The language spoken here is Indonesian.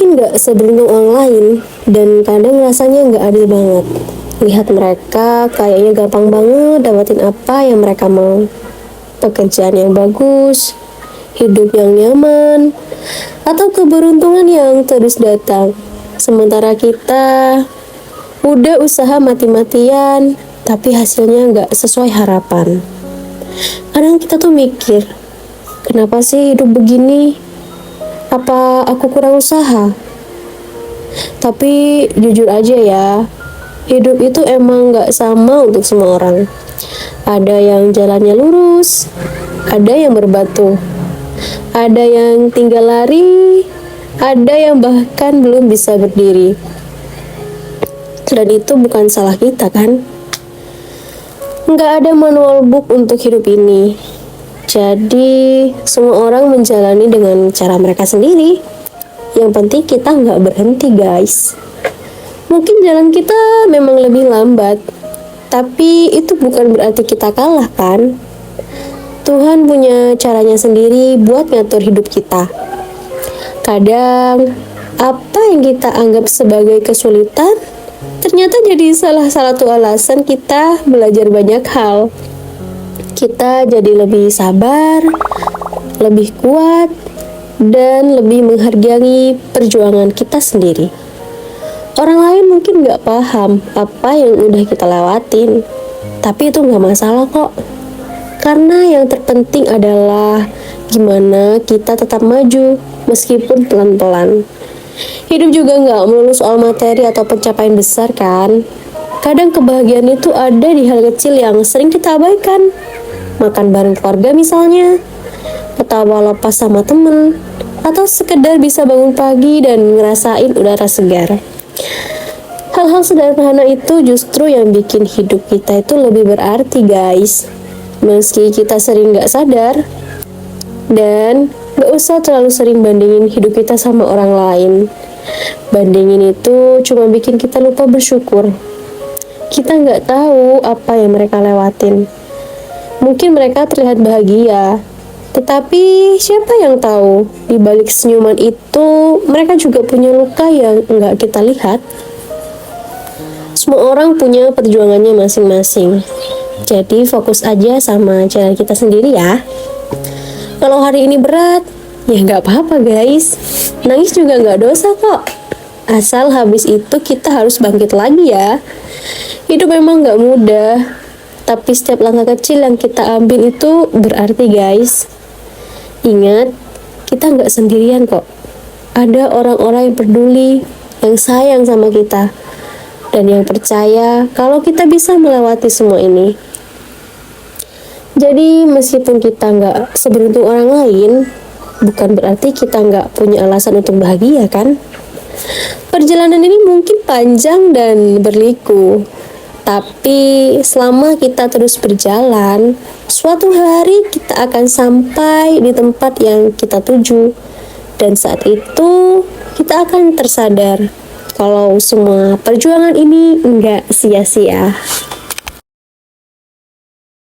mungkin nggak seberuntung orang lain, dan kadang rasanya nggak adil banget. Lihat mereka kayaknya gampang banget dapetin apa yang mereka mau. Pekerjaan yang bagus, hidup yang nyaman, atau keberuntungan yang terus datang. Sementara kita udah usaha mati-matian, tapi hasilnya nggak sesuai harapan. Kadang kita tuh mikir, kenapa sih hidup begini? Apa aku kurang usaha? Tapi jujur aja ya, hidup itu emang gak sama untuk semua orang. Ada yang jalannya lurus, ada yang berbatu, ada yang tinggal lari, ada yang bahkan belum bisa berdiri. Dan itu bukan salah kita kan? Gak ada manual book untuk hidup ini. Jadi, semua orang menjalani dengan cara mereka sendiri. Yang penting kita nggak berhenti, guys. Mungkin jalan kita memang lebih lambat, tapi itu bukan berarti kita kalah, kan? Tuhan punya caranya sendiri buat ngatur hidup kita. Kadang, apa yang kita anggap sebagai kesulitan, ternyata jadi salah satu alasan kita belajar banyak hal. Kita jadi lebih sabar, lebih kuat, dan lebih menghargai perjuangan kita sendiri. Orang lain mungkin gak paham apa yang udah kita lewatin, tapi itu gak masalah kok. Karena yang terpenting adalah gimana kita tetap maju, meskipun pelan-pelan. Hidup juga gak melulu soal materi atau pencapaian besar kan. Kadang kebahagiaan itu ada di hal kecil yang sering kita abaikan. Makan bareng keluarga misalnya, ketawa lepas sama temen, atau sekedar bisa bangun pagi dan ngerasain udara segar. Hal-hal sederhana itu justru yang bikin hidup kita itu lebih berarti, guys. Meski kita sering gak sadar, dan gak usah terlalu sering bandingin hidup kita sama orang lain. Bandingin itu cuma bikin kita lupa bersyukur. Kita gak tahu apa yang mereka lewatin. Mungkin mereka terlihat bahagia, tetapi siapa yang tahu di balik senyuman itu mereka juga punya luka yang enggak kita lihat. Semua orang punya perjuangannya masing-masing. Jadi fokus aja sama jalan kita sendiri ya. Kalau hari ini berat, ya nggak apa-apa guys. Nangis juga nggak dosa kok. Asal habis itu kita harus bangkit lagi ya. Hidup memang nggak mudah. Tapi setiap langkah kecil yang kita ambil itu berarti guys. Ingat, kita nggak sendirian kok. Ada orang-orang yang peduli, yang sayang sama kita. Dan yang percaya kalau kita bisa melewati semua ini. Jadi meskipun kita nggak seberuntung orang lain, bukan berarti kita nggak punya alasan untuk bahagia kan? Perjalanan ini mungkin panjang dan berliku. Tapi selama kita terus berjalan, suatu hari kita akan sampai di tempat yang kita tuju. Dan saat itu kita akan tersadar kalau semua perjuangan ini enggak sia-sia.